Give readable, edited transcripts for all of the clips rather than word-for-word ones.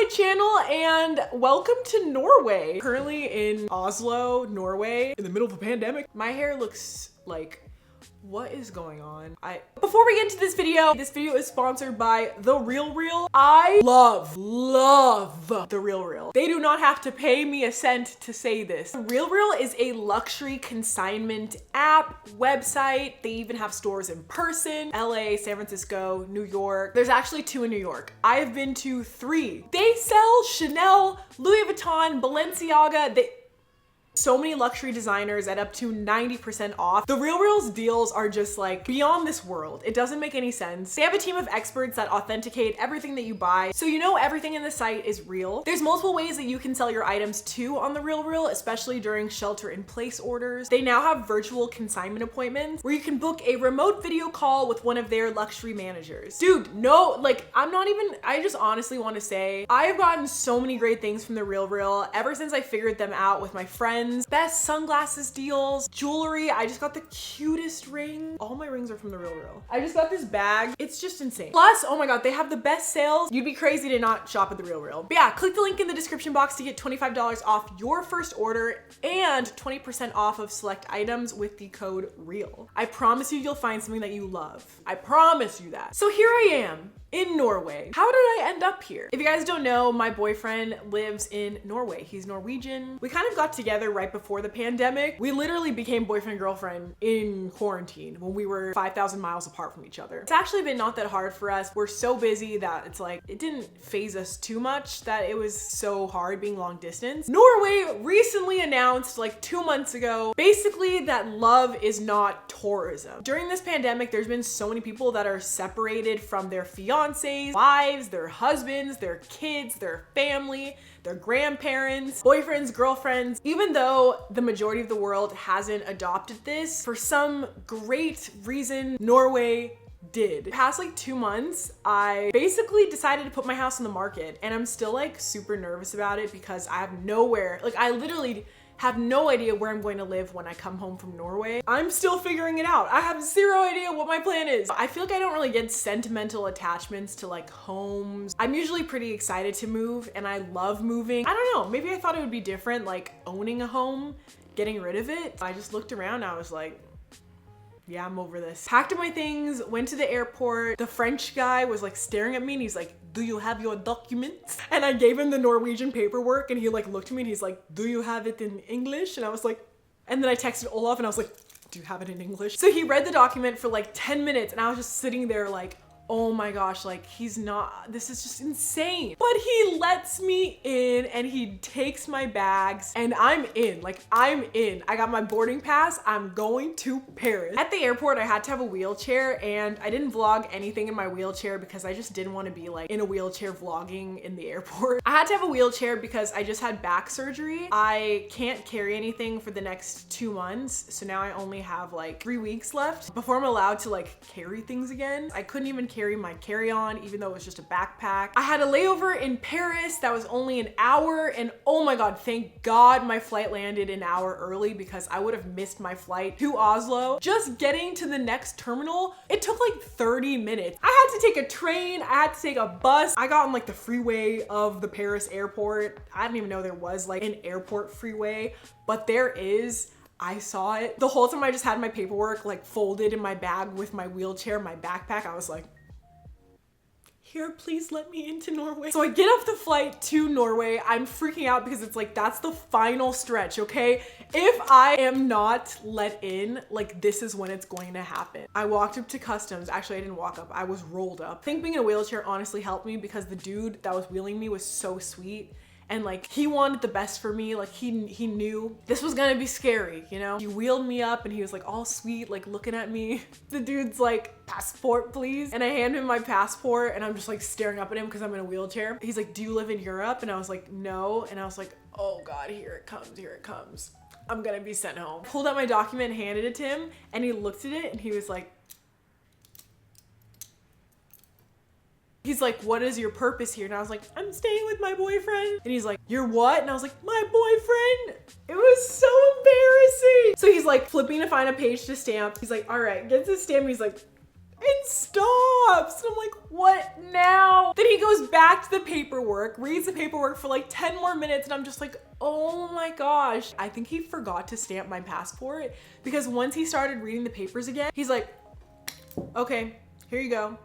my channel and welcome to Norway. Currently in Oslo, Norway, in the middle of a pandemic. My hair looks like, what is going on? Before we get into this video is sponsored by The RealReal. I love The RealReal. They do not have to pay me a cent to say this. The RealReal is a luxury consignment app, website. They even have stores in person, LA, San Francisco, New York. There's actually 2 in New York. I have been to 3. They sell Chanel, Louis Vuitton, Balenciaga. So many luxury designers at up to 90% off. The RealReal's deals are just like beyond this world. It doesn't make any sense. They have a team of experts that authenticate everything that you buy, so you know everything in the site is real. There's multiple ways that you can sell your items too on the RealReal, especially during shelter-in-place orders. They now have virtual consignment appointments where you can book a remote video call with one of their luxury managers. Dude, no, like I just honestly want to say I've gotten so many great things from the RealReal ever since I figured them out with my friends. Best sunglasses deals, jewelry. I just got the cutest ring. All my rings are from the RealReal. I just got this bag. It's just insane. Plus, oh my God, they have the best sales. You'd be crazy to not shop at the RealReal. But yeah, click the link in the description box to get $25 off your first order and 20% off of select items with the code REAL. I promise you'll find something that you love. I promise you that. So here I am in Norway. How did I end up here? If you guys don't know, my boyfriend lives in Norway. He's Norwegian. We kind of got together right before the pandemic. We literally became boyfriend and girlfriend in quarantine when we were 5,000 miles apart from each other. It's actually been not that hard for us. We're so busy that it's like, it didn't phase us too much that it was so hard being long distance. Norway recently announced like 2 months ago, basically that love is not tourism. During this pandemic, there's been so many people that are separated from their fiancés, wives, their husbands, their kids, their family, their grandparents, boyfriends, girlfriends. Even though the majority of the world hasn't adopted this, for some great reason, Norway did. The past like 2 months, I basically decided to put my house on the market, and I'm still like super nervous about it because I have nowhere, like I literally have no idea where I'm going to live when I come home from Norway. I'm still figuring it out. I have zero idea what my plan is. I feel like I don't really get sentimental attachments to like homes. I'm usually pretty excited to move and I love moving. I don't know, maybe I thought it would be different, like owning a home, getting rid of it. I just looked around and I was like, yeah, I'm over this. Packed up my things, went to the airport. The French guy was like staring at me and he's like, do you have your documents? And I gave him the Norwegian paperwork and he like looked at me and he's like, do you have it in English? And I was like, and then I texted Olaf and I was like, do you have it in English? So he read the document for like 10 minutes and I was just sitting there like, oh my gosh, like this is just insane. But he lets me in and he takes my bags and I'm in. I got my boarding pass. I'm going to Paris. At the airport, I had to have a wheelchair and I didn't vlog anything in my wheelchair because I just didn't want to be like in a wheelchair vlogging in the airport. I had to have a wheelchair because I just had back surgery. I can't carry anything for the next 2 months. So now I only have like 3 weeks left before I'm allowed to like carry things again. I couldn't even carry my carry-on even though it was just a backpack. I had a layover in Paris that was only an hour and oh my God, thank God my flight landed an hour early because I would have missed my flight to Oslo. Just getting to the next terminal, it took like 30 minutes. I had to take a train, I had to take a bus. I got on like the freeway of the Paris airport. I didn't even know there was like an airport freeway, but there is. I saw it. The whole time I just had my paperwork like folded in my bag with my wheelchair, my backpack. I was like, here, please let me into Norway. So I get off the flight to Norway. I'm freaking out because it's like, that's the final stretch, okay? If I am not let in, like this is when it's going to happen. I walked up to customs. Actually, I didn't walk up, I was rolled up. I think being in a wheelchair honestly helped me because the dude that was wheeling me was so sweet. And like, he wanted the best for me. Like he knew this was gonna be scary, you know? He wheeled me up and he was like all sweet, like looking at me. The dude's like, passport please. And I hand him my passport and I'm just like staring up at him because I'm in a wheelchair. He's like, do you live in Europe? And I was like, no. And I was like, oh God, here it comes, here it comes. I'm gonna be sent home. Pulled out my document, handed it to him, and he looked at it and he was like, he's like, what is your purpose here? And I was like, I'm staying with my boyfriend. And he's like, you're what? And I was like, my boyfriend. It was so embarrassing. So he's like flipping to find a page to stamp. He's like, all right, gets his stamp. He's like, and stops. And I'm like, what now? Then he goes back to the paperwork, reads the paperwork for like 10 more minutes, and I'm just like, oh my gosh. I think he forgot to stamp my passport, because once he started reading the papers again, he's like, okay, here you go.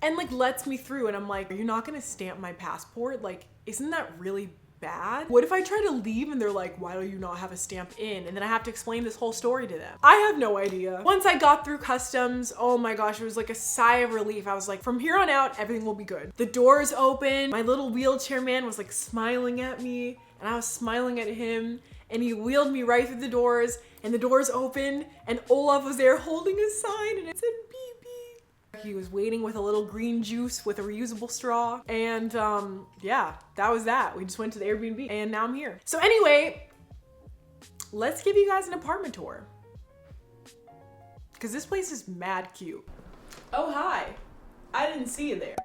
And like lets me through, and I'm like, are you not gonna stamp my passport? Like, isn't that really bad? What if I try to leave and they're like, why do you not have a stamp in? And then I have to explain this whole story to them. I have no idea. Once I got through customs, oh my gosh, it was like a sigh of relief. I was like, from here on out, everything will be good. The doors open, my little wheelchair man was like smiling at me, and I was smiling at him, and he wheeled me right through the doors, and the doors opened, and Olaf was there holding a sign, and it said beep beep. He was waiting with a little green juice with a reusable straw, and yeah, that was that. We just went to the Airbnb, and now I'm here. So anyway, let's give you guys an apartment tour, because this place is mad cute. Oh, hi. I didn't see you there.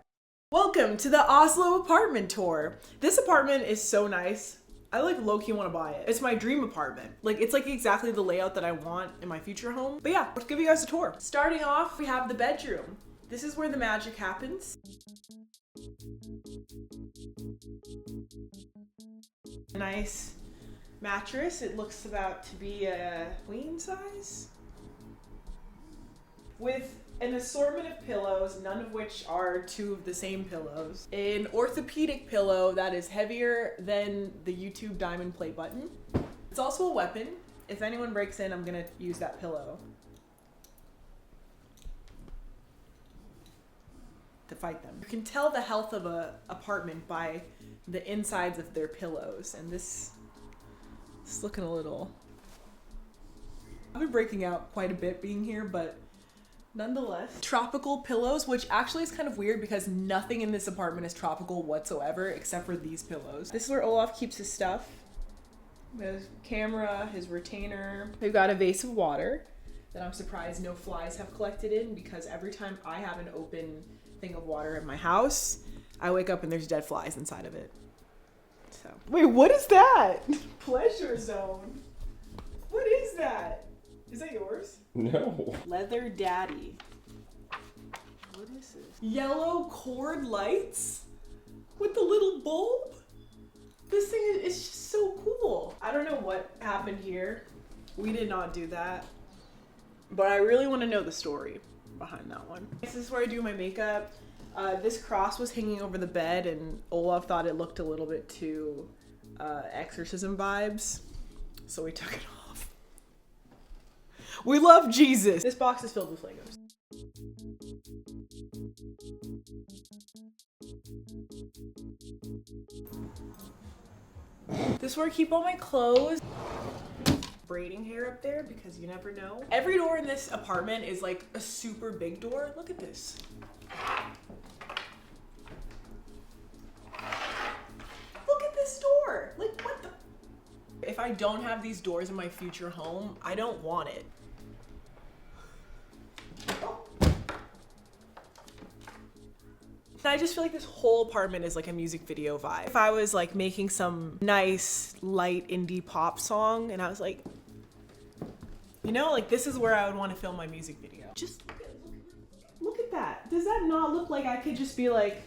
Welcome to the Oslo apartment tour. This apartment is so nice. I like low-key want to buy it. It's my dream apartment. Like, it's like exactly the layout that I want in my future home. But yeah, let's give you guys a tour. Starting off, we have the bedroom. This is where the magic happens. Nice mattress. It looks about to be a queen size, with an assortment of pillows, none of which are two of the same pillows. An orthopedic pillow that is heavier than the YouTube diamond play button. It's also a weapon. If anyone breaks in, I'm gonna use that pillow to fight them. You can tell the health of an apartment by the insides of their pillows, and this is looking a little... I've been breaking out quite a bit being here, but nonetheless. Tropical pillows, which actually is kind of weird because nothing in this apartment is tropical whatsoever except for these pillows. This is where Olaf keeps his stuff. His camera, his retainer. We've got a vase of water that I'm surprised no flies have collected in, because every time I have an open thing of water in my house, I wake up and there's dead flies inside of it. So, wait, what is that? Pleasure zone. What is that? Is that yours? No. Leather Daddy. What is this? Yellow cord lights with the little bulb? This thing is just so cool. I don't know what happened here. We did not do that. But I really want to know the story behind that one. This is where I do my makeup. This cross was hanging over the bed, and Olaf thought it looked a little bit too exorcism vibes, so we took it off. We love Jesus. This box is filled with Legos. This is where I keep all my clothes. Braiding hair up there because you never know. Every door in this apartment is like a super big door. Look at this. Look at this door. Like, what the? If I don't have these doors in my future home, I don't want it. I just feel like this whole apartment is like a music video vibe. If I was like making some nice light indie pop song and I was like, you know, like this is where I would want to film my music video. Just look at that. Does that not look like I could just be like,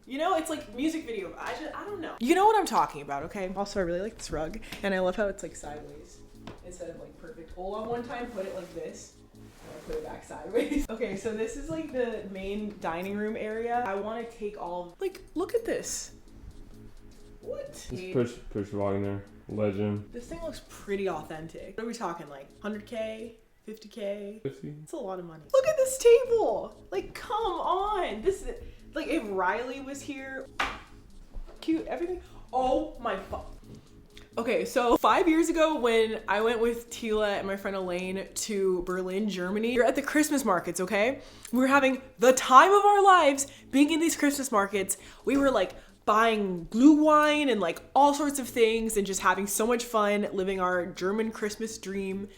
you know, it's like music video. I don't know. You know what I'm talking about, okay? Also, I really like this rug, and I love how it's like sideways instead of like perfect. Olaf one time put it like this, and I put it back sideways. Okay, so this is like the main dining room area. I want to take all, like, look at this. What? It's Push Wagner, legend. This thing looks pretty authentic. What are we talking, like 100K? 50K? 50? It's a lot of money. Look at this table. Like, come on. This is, like, if Riley was here, cute, everything. Oh my fuck. Okay, so 5 years ago when I went with Tila and my friend Elaine to Berlin, Germany, we were at the Christmas markets, okay? We were having the time of our lives being in these Christmas markets. We were like buying blue wine and like all sorts of things and just having so much fun living our German Christmas dream.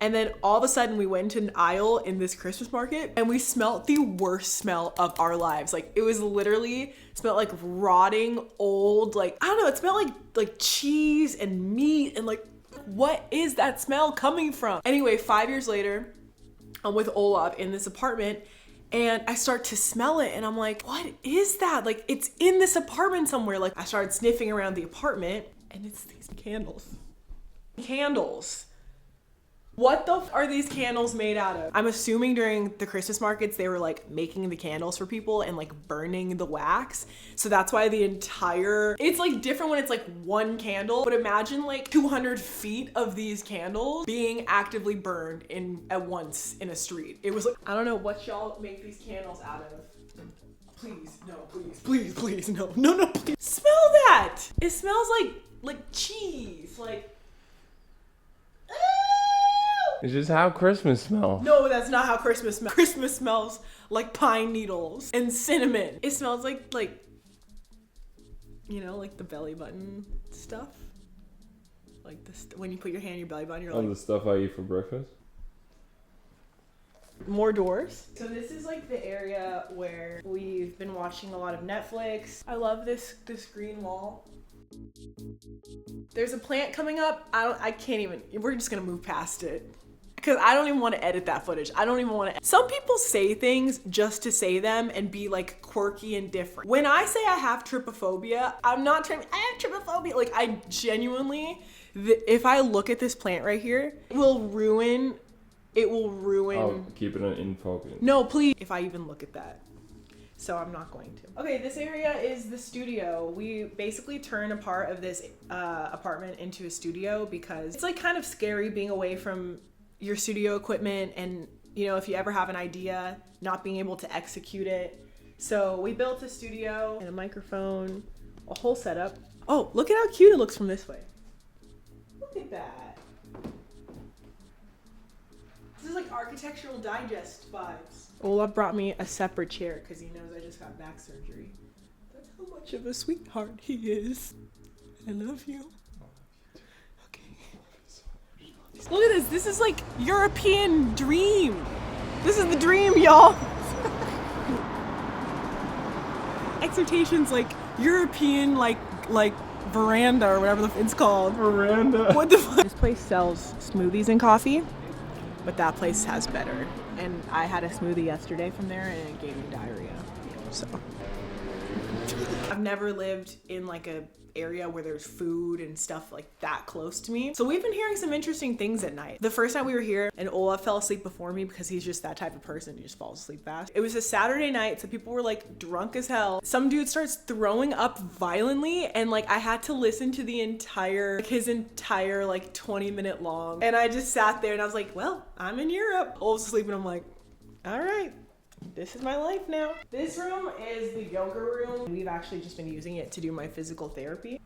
And then all of a sudden we went to an aisle in this Christmas market and we smelled the worst smell of our lives. Like it was literally smelled like rotting old, like, I don't know, it smelled like cheese and meat and like, what is that smell coming from? Anyway, 5 years later, I'm with Olaf in this apartment and I start to smell it and I'm like, what is that? Like it's in this apartment somewhere. Like I started sniffing around the apartment and it's these candles. Candles. What the f are these candles made out of? I'm assuming during the Christmas markets, they were like making the candles for people and like burning the wax. So that's why the entire, it's like different when it's like one candle, but imagine like 200 feet of these candles being actively burned at once in a street. It was like, I don't know what y'all make these candles out of. Please, no, please, no, please. Smell that. It smells like cheese, like, It's just how Christmas smells. no, that's not how Christmas smells. Christmas smells like pine needles and cinnamon. It smells like, you know, like the belly button stuff. Like this, when you put your hand in your belly button, you're like, The stuff I eat for breakfast. more doors. So this is like the area where we've been watching a lot of Netflix. I love this green wall. There's a plant coming up. I can't even, we're just gonna move past it. Because I don't even want to edit that footage. I don't even want to. Some people say things just to say them and be like quirky and different. When I say I have trypophobia, I'm not trying, I have trypophobia. Like I genuinely, if I look at this plant right here, it will ruin. I'll keep it in focus. No, please. If I even look at that. So I'm not going to. Okay, this area is the studio. We basically turn a part of this apartment into a studio because it's like kind of scary being away from your studio equipment and, you know, if you ever have an idea, not being able to execute it. So we built a studio and a microphone, a whole setup. Oh, look at how cute it looks from this way. Look at that. This is like Architectural Digest vibes. Olaf brought me a separate chair because he knows I just got back surgery. That's how much of a sweetheart he is. I love you. Look at this. This is like European dream. This is the dream, y'all. Exhortation's like European, like veranda or whatever it's called. Veranda. What the fuck? This place sells smoothies and coffee, but that place has better. And I had a smoothie yesterday from there and it gave me diarrhea. So I've never lived in like a area where there's food and stuff like that close to me. So we've been hearing some interesting things at night. The first night we were here and Olaf fell asleep before me because he's just that type of person. He just falls asleep fast. It was a Saturday night, so people were like drunk as hell. Some dude starts throwing up violently and like I had to listen to his entire like 20-minute long. And I just sat there and I was like, well, I'm in Europe. Olaf's asleep and I'm like, all right. This is my life now. This room is the yoga room. We've actually just been using it to do my physical therapy.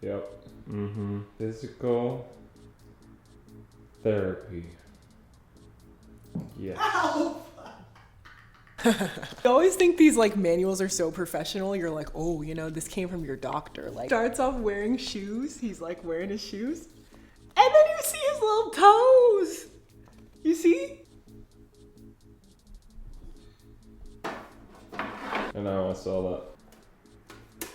Yep. Physical therapy. Yes. Ow! I always think these like manuals are so professional. You're like, oh, you know, this came from your doctor. Like, starts off wearing shoes. He's like wearing his shoes. And then you see his little toes. You see? And now I saw that.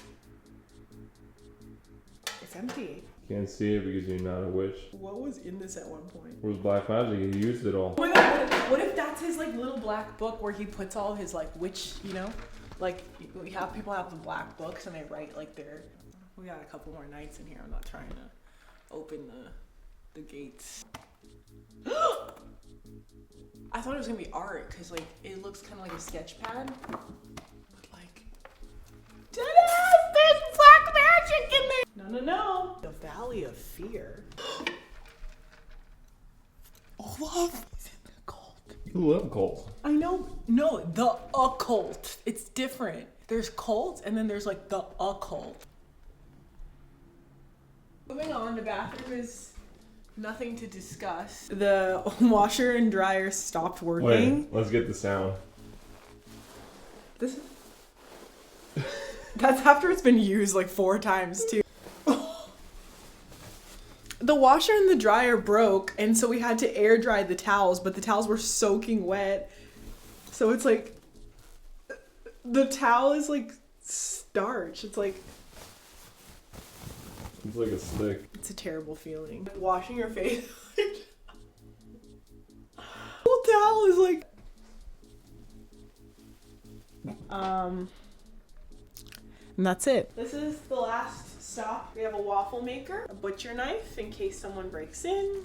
It's empty. Can't see it because you're not a witch. What was in this at one point? It was black magic. He used it all. Oh my god, what if that's his like little black book where he puts all his like witch, you know? Like people have the black books and they write like we got a couple more nights in here. I'm not trying to open the gates. I thought it was gonna be art because like it looks kind of like a sketch pad. But like, there's black magic in there. No. The Valley of Fear. Olaf is in the cult. You love cult. I know. No, the occult. It's different. There's cults and then there's like the occult. Moving on, the bathroom is nothing to discuss. The washer and dryer stopped working. Wait, let's get the sound. That's after it's been used like 4 times too. The washer and the dryer broke, and so we had to air dry the towels, but the towels were soaking wet. So it's like, the towel is like starch. It's like a stick. It's a terrible feeling. Washing your face. Whole towel is like. And that's it. This is the last stop. We have a waffle maker, a butcher knife in case someone breaks in.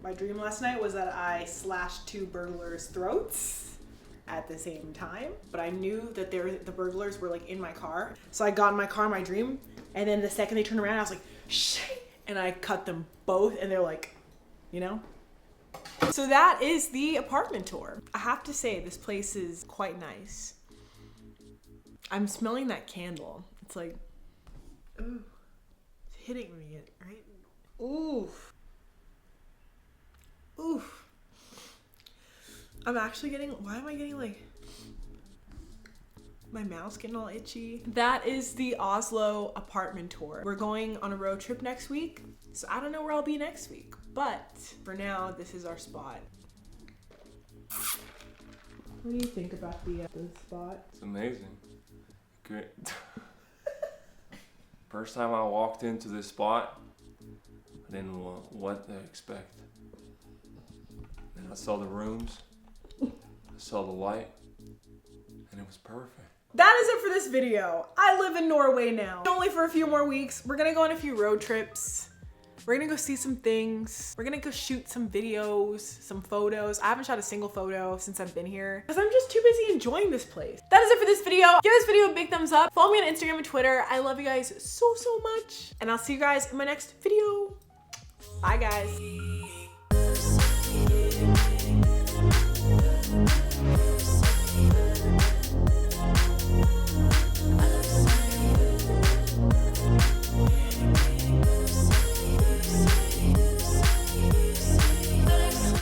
My dream last night was that I slashed 2 burglars' throats at the same time, but I knew that the burglars were like in my car. So I got in my car in my dream, and then the second they turned around, I was like, shit, and I cut them both, and they're like, you know? So that is the apartment tour. I have to say, this place is quite nice. I'm smelling that candle. It's like, ooh, it's hitting me, right? Ooh. Ooh. I'm actually getting, why am I getting like, my mouth's getting all itchy. That is the Oslo apartment tour. We're going on a road trip next week, so I don't know where I'll be next week. But for now, this is our spot. What do you think about the spot? It's amazing. Great. First time I walked into this spot, I didn't know what to expect. Then I saw the rooms, I saw the light, and it was perfect. That is it for this video. I live in Norway now. Only for a few more weeks. We're gonna go on a few road trips. We're gonna go see some things. We're gonna go shoot some videos, some photos. I haven't shot a single photo since I've been here because I'm just too busy enjoying this place. That is it for this video. Give this video a big thumbs up. Follow me on Instagram and Twitter. I love you guys so much. And I'll see you guys in my next video. Bye guys.